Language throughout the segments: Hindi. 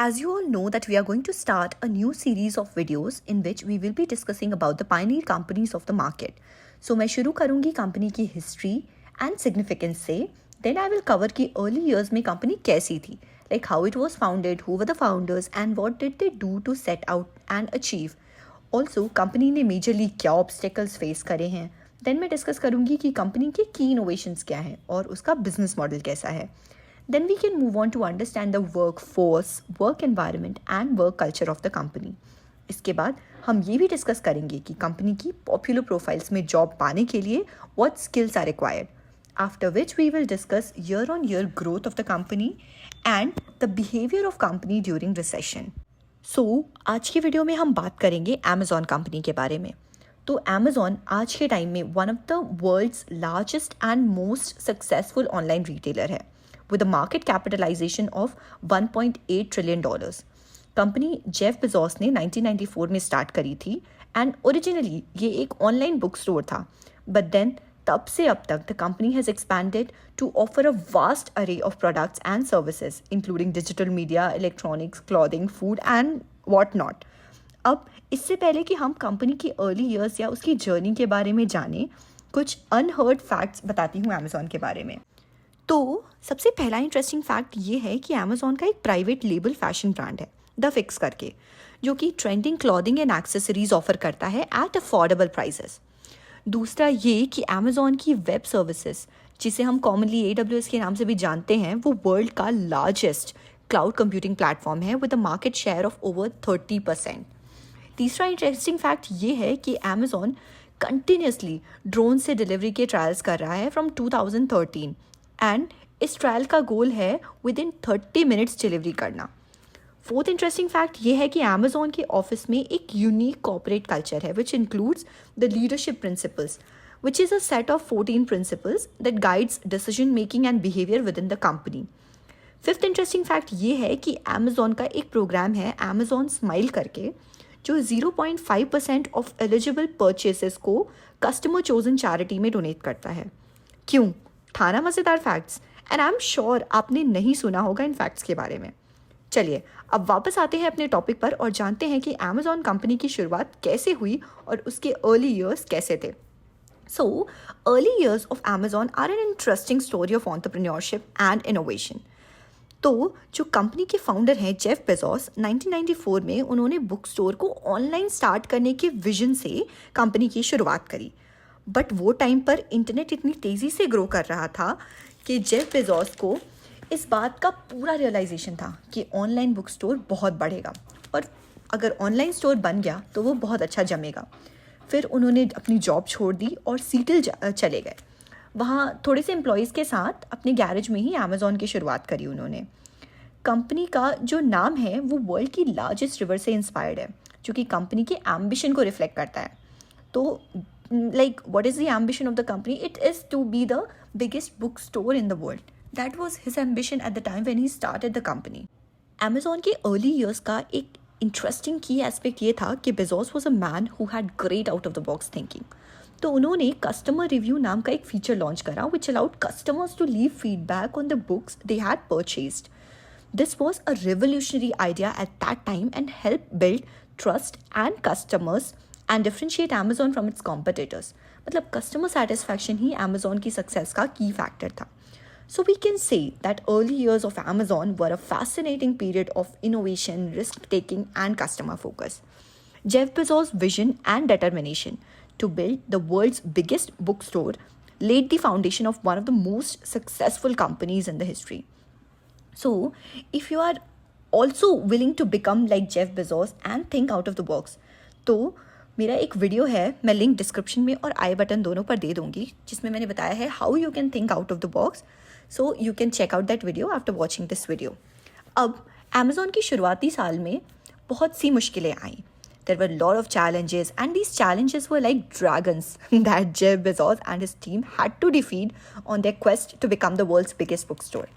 As you all know that we are going to start a new series of videos in which we will be discussing about the pioneer companies of the market. So मैं शुरू करूँगी कंपनी की हिस्ट्री एंड सिग्निफिकेंस से. देन आई विल कवर कि अर्ली ईयर्स में कंपनी कैसी थी, like how it was founded, who were the founders and what did they do to set out and achieve. Also company ने मेजरली क्या ऑब्स्टेकल्स फेस करे हैं. देन मैं डिस्कस करूँगी कि कंपनी के की इनोवेशंस क्या हैं और उसका बिजनेस मॉडल कैसा है. Then we can move on to understand the workforce, work environment and work culture of the company. इसके बाद हम ये भी डिस्कस करेंगे कि कंपनी की पॉपुलर प्रोफाइल्स में जॉब पाने के लिए what skills are required. After which we will discuss year-on-year growth of the company and the behavior of company during recession. So आज की वीडियो में हम बात करेंगे Amazon कंपनी के बारे में. तो Amazon आज के टाइम में one of the world's largest and most successful online retailer है with a market capitalization of $1.8 trillion. Company Jeff Bezos ने 1994 में स्टार्ट करी थी एंड ओरिजिनली ये एक ऑनलाइन बुक स्टोर था, बट देन तब से अब तक the company has expanded to offer a vast array of products and services including digital media, electronics, clothing, food and what not. अब इससे पहले कि हम कंपनी की अर्ली ईयर्स या उसकी जर्नी के बारे में जानें, कुछ अनहर्ड फैक्ट्स बताती हूँ अमेजॉन के बारे में. तो सबसे पहला इंटरेस्टिंग फैक्ट ये है कि अमेजॉन का एक प्राइवेट लेबल फैशन ब्रांड है द फिक्स करके, जो कि trending clothing and accessories offer करता है एट अफोर्डेबल प्राइसेस. दूसरा ये कि अमेजॉन की वेब सर्विसेज, जिसे हम कॉमनली AWS के नाम से भी जानते हैं, वो वर्ल्ड का लार्जेस्ट क्लाउड कंप्यूटिंग प्लेटफॉर्म है with a market share of over 30%. तीसरा इंटरेस्टिंग फैक्ट ये है कि अमेजॉन कंटिन्यूसली ड्रोन से डिलीवरी के ट्रायल्स कर रहा है फ्रॉम 2013 एंड इस ट्रायल का गोल है विद इन 30 मिनट्स डिलीवरी करना. फोर्थ इंटरेस्टिंग फैक्ट ये है कि अमेजॉन के ऑफिस में एक यूनिक कॉर्पोरेट कल्चर है which includes the leadership principles, which is a set of 14 principles that guides decision making and behaviour with in the company. Fifth interesting fact ये है कि अमेजॉन का एक प्रोग्राम है अमेजॉन स्माइल करके, जो 0.5% ऑफ एलिजिबल परचेसेस को कस्टमर चोजन चैरिटी में डोनेट करता है. क्यों? था ना मज़ेदार facts, and I am sure आपने नहीं सुना होगा इन फैक्ट्स के बारे में. चलिए अब वापस आते हैं अपने टॉपिक पर और जानते हैं कि अमेजॉन कंपनी की शुरुआत कैसे हुई और उसके अर्ली ईयर्स कैसे थे. So early years of Amazon are an interesting story of entrepreneurship and innovation. तो जो कंपनी के फाउंडर हैं जेफ बेजोस, 1994 में उन्होंने बुक स्टोर को ऑनलाइन स्टार्ट करने के विजन से कंपनी की शुरुआत करी. बट वो टाइम पर इंटरनेट इतनी तेज़ी से ग्रो कर रहा था कि जेफ बेजोस को इस बात का पूरा रियलाइजेशन था कि ऑनलाइन बुक स्टोर बहुत बढ़ेगा और अगर ऑनलाइन स्टोर बन गया तो वो बहुत अच्छा जमेगा. फिर उन्होंने अपनी जॉब छोड़ दी और सीटल चले गए. वहाँ थोड़े से एम्प्लॉयज़ के साथ अपने गैरेज में ही अमेजॉन की शुरुआत करी उन्होंने. कंपनी का जो नाम है वो वर्ल्ड की लार्जेस्ट रिवर से इंस्पायर्ड है, जो कि कंपनी के एम्बिशन को रिफ्लेक्ट करता है. तो like what is the ambition of the company? It is to be the biggest bookstore in the world. That was his ambition at the time when he started the company. Amazon के early years का एक interesting key aspect ये था कि Bezos was a man who had great out of the box thinking. तो उन्होंने customer review नाम का एक feature launch करा which allowed customers to leave feedback on the books they had purchased. This was a revolutionary idea at that time and helped build trust and customers and differentiate Amazon from its competitors. मतलब customer satisfaction ही Amazon की success का key factor था. So we can say that early years of Amazon were a fascinating period of innovation, risk-taking and customer focus. Jeff Bezos' vision and determination to build the world's biggest bookstore laid the foundation of one of the most successful companies in the history. So if you are also willing to become like Jeff Bezos and think out of the box, तो मेरा एक वीडियो है, मैं लिंक डिस्क्रिप्शन में और आई बटन दोनों पर दे दूँगी, जिसमें मैंने बताया है how you can think out of the box. So you can check out that video after watching this video. अब अमेजॉन की शुरुआती साल में बहुत सी मुश्किलें आईं. There were lot of challenges and these challenges were like dragons that Jeff Bezos and his team had to defeat on their quest to become the world's biggest book store.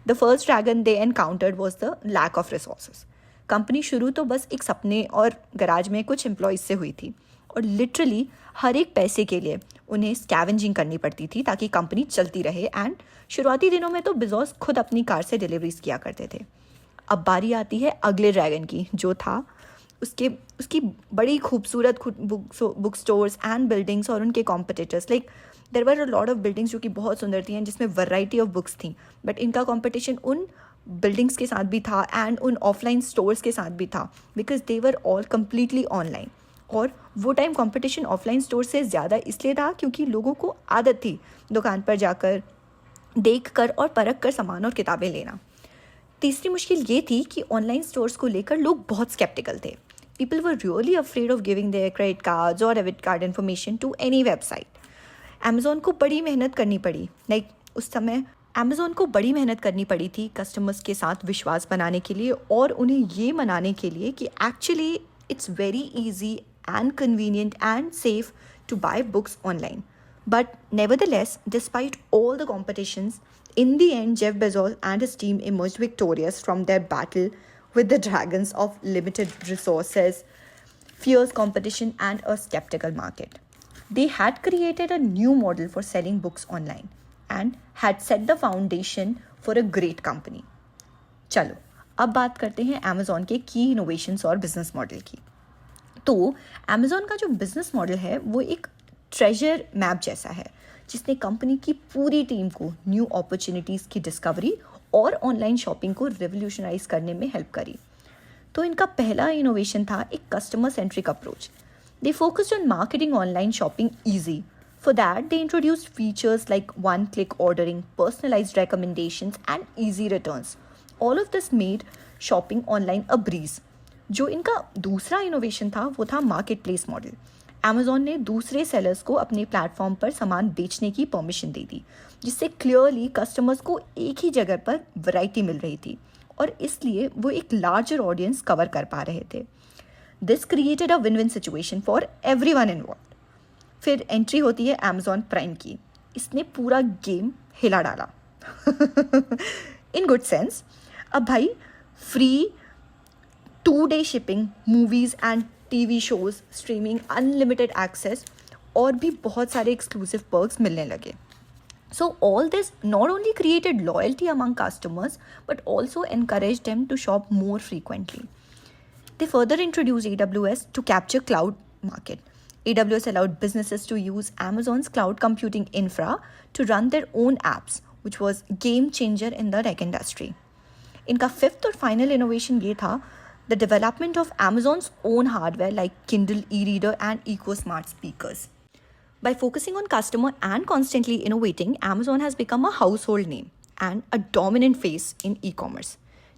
The first dragon they encountered was the lack of resources. Company शुरू तो बस एक सपने और गराज में कुछ एम्प्लॉयज़ से हुई थी और लिटरली हर एक पैसे के लिए उन्हें स्कैवेंजिंग करनी पड़ती थी ताकि कंपनी चलती रहे. एंड शुरुआती दिनों में तो बेजोस खुद अपनी कार से डिलीवरीज किया करते थे. अब बारी आती है अगले ड्रैगन की, जो था उसकी बड़ी खूबसूरत बुक स्टोर्स एंड बिल्डिंग्स और उनके competitors. Like there were a lot of buildings जो कि बहुत सुंदर थी एंड जिसमें वैरायटी ऑफ बुक्स थी, बट इनका कॉम्पिटिशन उन बिल्डिंग्स के साथ भी था एंड उन ऑफलाइन स्टोर्स के साथ भी था, because they were all completely online. और वो टाइम कंपटीशन ऑफलाइन स्टोर से ज़्यादा इसलिए था क्योंकि लोगों को आदत थी दुकान पर जाकर देख कर और परख कर सामान और किताबें लेना। तीसरी मुश्किल ये थी कि ऑनलाइन स्टोर्स को लेकर लोग बहुत स्केप्टिकल थे। People were really afraid of giving their credit cards और debit card information to any website. Amazon को बड़ी मेहनत करनी पड़ी, उस समय अमेज़ॉन को बड़ी मेहनत करनी पड़ी थी कस्टमर्स के साथ विश्वास बनाने के लिए और उन्हें ये मनाने के लिए कि actually it's very easy and convenient and safe to buy books online. But nevertheless, despite all the competitions, in the end, Jeff Bezos and his team emerged victorious from their battle with the dragons of limited resources, fierce competition, and a skeptical market. They had created a new model for selling books online and had set the foundation for a great company. चलो, अब बात करते हैं Amazon के की इनोवेशंस और बिजनेस मॉडल की। तो अमेज़ॉन का जो बिज़नेस मॉडल है वो एक ट्रेजर मैप जैसा है, जिसने कंपनी की पूरी टीम को न्यू अपॉर्चुनिटीज़ की डिस्कवरी और ऑनलाइन शॉपिंग को रिवोल्यूशनाइज करने में हेल्प करी। तो इनका पहला इनोवेशन था एक customer centric approach. They focused on marketing online shopping easy. For that they introduced features like one click ordering, personalised recommendations and easy returns. All of this made shopping online a breeze. जो इनका दूसरा इनोवेशन था वो था मार्केट प्लेस मॉडल। अमेज़ॉन ने दूसरे सेलर्स को अपने प्लेटफॉर्म पर सामान बेचने की परमिशन दे दी, जिससे क्लियरली कस्टमर्स को एक ही जगह पर वैरायटी मिल रही थी और इसलिए वो एक लार्जर ऑडियंस कवर कर पा रहे थे। This created a win win situation for everyone involved. फिर एंट्री होती है अमेज़ॉन प्राइम की। इसने पूरा गेम हिला डाला इन गुड सेंस। अब भाई free 2-day shipping, movies and TV shows, streaming, unlimited access और भी बहुत सारे exclusive perks मिलने लगे। So all this not only created loyalty among customers but also encouraged them to shop more frequently. They further introduced AWS to capture cloud market. AWS allowed businesses to use Amazon's cloud computing infra to run their own apps, which was game changer in the tech industry. इनका फिफ्थ और फाइनल इनोवेशन ये था the development of Amazon's own hardware like Kindle e-reader and EcoSmart speakers. By focusing on customer and constantly innovating, Amazon has become a household name and a dominant face in e-commerce.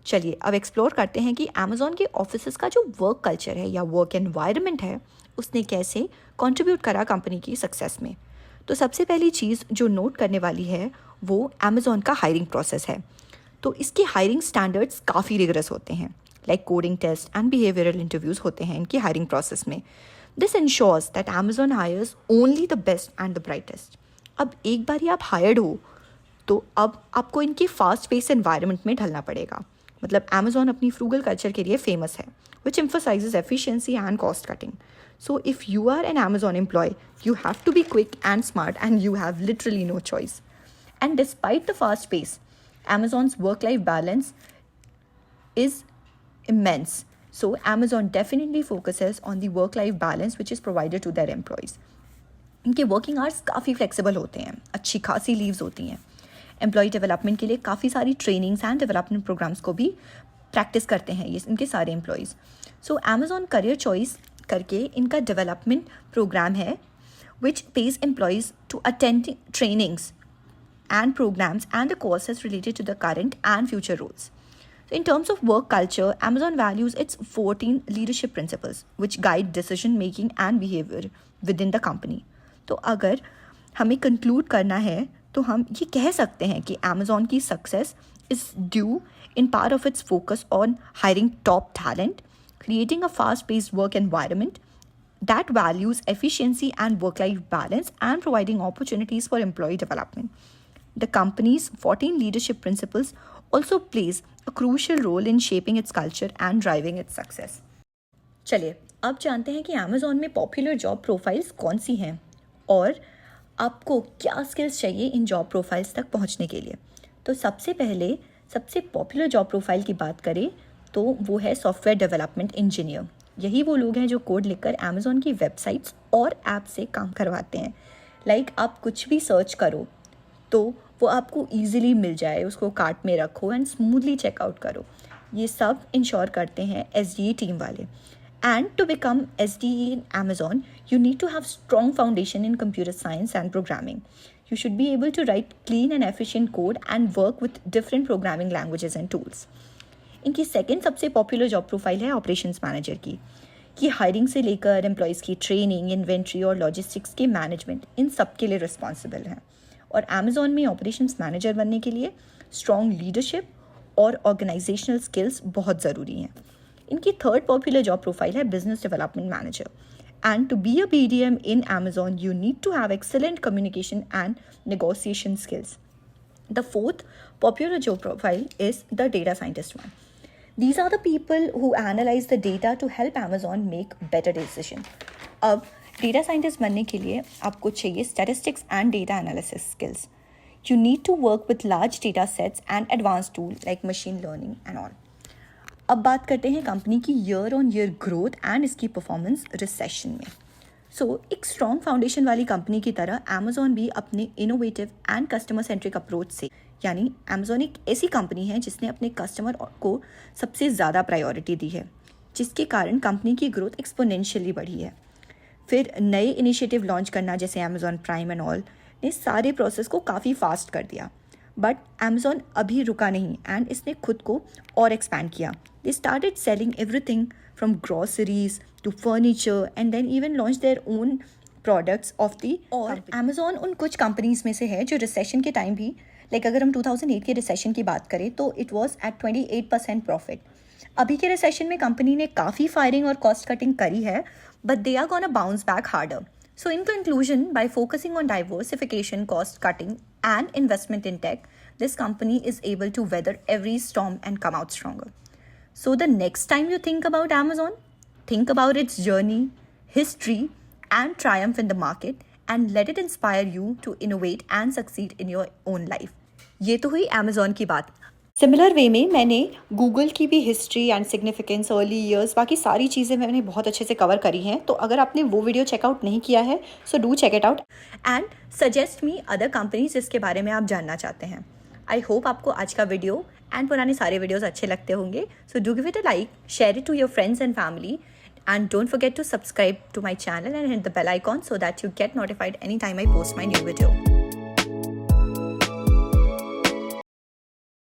चलिए अब एक्सप्लोर करते हैं कि Amazon के ऑफिसेस का जो वर्क कल्चर है या वर्क एनवायरनमेंट है उसने कैसे कंट्रीब्यूट करा कंपनी की सक्सेस में। तो सबसे पहली चीज़ जो नोट करने वाली है वो Amazon का हायरिंग प्रोसेस है। तो इसकी हायरिंग स्टैंडर्ड्स काफ़ी रिगरस होते हैं, like coding test and behavioural interviews होते हैं इनकी हायरिंग प्रोसेस में। This ensures that Amazon hires only the best and the brightest. अब एक बार आप हायर्ड हो तो अब आपको इनकी फास्ट पेस एनवायरनमेंट में ढलना पड़ेगा। मतलब Amazon अपनी फ्रूगल कल्चर के लिए फेमस है, which emphasises efficiency and cost cutting. So if you are an Amazon employ you have to be quick and smart and you have literally no choice. And despite the fast pace, Amazon's work-life balance is immense. So Amazon definitely focuses on the work-life balance which is provided to their employees. इनके वर्किंग आवर्स काफ़ी फ्लेक्सिबल होते हैं, अच्छी खासी लीव्स होती हैं। एम्प्लॉय डेवलपमेंट के लिए काफ़ी सारी ट्रेनिंग्स एंड डेवलपमेंट प्रोग्राम्स को भी प्रैक्टिस करते हैं ये इनके सारे employees. So Amazon career choice करके इनका डेवलपमेंट प्रोग्राम है which pays employees to attend trainings and programs and the courses related to the current and future roles. So in terms of work culture, Amazon values its 14 leadership principles which guide decision making and behavior within the company. तो अगर हमें conclude करना है तो हम ये कह सकते हैं कि Amazon की success is due in part of its focus on hiring top talent, creating a fast-paced work environment that values efficiency and work-life balance and providing opportunities for employee development. The company's 14 leadership principles also plays a crucial role in shaping its culture and driving its success. चलिए अब जानते हैं कि Amazon में पॉपुलर जॉब प्रोफाइल्स कौन सी हैं और आपको क्या स्किल्स चाहिए इन जॉब प्रोफाइल्स तक पहुंचने के लिए। तो सबसे पहले सबसे पॉपुलर जॉब प्रोफाइल की बात करें तो वो है सॉफ्टवेयर डेवलपमेंट इंजीनियर। यही वो लोग हैं जो कोड लिखकर अमेज़ॉन की वेबसाइट्स और ऐप से काम करवाते हैं। आप कुछ भी सर्च करो तो वो आपको ईजिली मिल जाए, उसको कार्ट में रखो एंड स्मूथली चेकआउट करो। ये सब इंश्योर करते हैं SDE टीम वाले। And to become SDE in Amazon, you need to have strong foundation in computer science and programming. You should be able to write clean and efficient code and work with different programming languages and tools. इनकी सेकेंड सबसे पॉपुलर जॉब प्रोफाइल है ऑपरेशंस मैनेजर की, कि हायरिंग से लेकर एम्प्लॉयज़ की ट्रेनिंग, इन्वेंट्री और लॉजिस्टिक्स के मैनेजमेंट इन सब के लिए रिस्पॉन्सिबल हैं। और अमेज़ॉन में ऑपरेशंस मैनेजर बनने के लिए स्ट्रॉन्ग लीडरशिप और ऑर्गेनाइजेशनल स्किल्स बहुत ज़रूरी हैं। इनकी थर्ड पॉपुलर जॉब प्रोफाइल है business development manager. And to be a BDM in Amazon, you need to have excellent communication and negotiation skills. The fourth popular job profile is the data scientist one. These are the people who analyze the data to help Amazon make better decision. अब डेटा साइंटिस्ट बनने के लिए आपको चाहिए statistics and data analysis skills. You need to work with large data sets and advanced tools like machine learning and all. अब बात करते हैं कंपनी की year on year growth and इसकी परफॉर्मेंस रिसेशन में। एक स्ट्रॉन्ग फाउंडेशन वाली कंपनी की तरह अमेज़ॉन भी अपने innovative and customer centric approach से, यानी अमेज़ॉन एक ऐसी कंपनी है जिसने अपने कस्टमर को सबसे ज़्यादा प्रायोरिटी दी है, जिसके कारण कंपनी की ग्रोथ एक्सपोनेंशियली बढ़ी है। फिर नए इनिशिएटिव लॉन्च करना जैसे अमेज़ॉन प्राइम एंड ऑल ने सारे प्रोसेस को काफ़ी फास्ट कर दिया। बट अमेज़ॉन अभी रुका नहीं एंड इसने खुद को और एक्सपैंड किया। They started selling everything from groceries to furniture and then even launched their own products of the और Amazon उन कुछ कंपनीज में से है जो रिसेशन के टाइम भी, अगर हम 2008 के रिसेशन की बात करें तो इट वाज एट 28% प्रॉफिट। अभी के रिसेशन में कंपनी ने काफ़ी फायरिंग और कॉस्ट कटिंग करी है, but they are gonna bounce back harder. So in conclusion, by focusing on diversification, cost cutting and investment in tech, this company is able to weather every storm and come out stronger. So the next time you think about Amazon, think about its journey, history, and triumph in the market, and let it inspire you to innovate and succeed in your own life. ये तो हुई Amazon की बात। सिमिलर वे में मैंने गूगल की भी history and significance, early years, बाकी सारी चीज़ें मैंने बहुत अच्छे से कवर करी हैं। तो अगर आपने वो वीडियो चेकआउट नहीं किया है so do check it out and suggest me other companies जिसके बारे में आप जानना चाहते हैं। आई होप आपको आज का वीडियो एंड पुराने सारे वीडियोस अच्छे लगते होंगे। So do give it a like, share it to your friends and family, and don't forget to subscribe to my channel and hit the bell icon so that you get notified anytime I post my new video.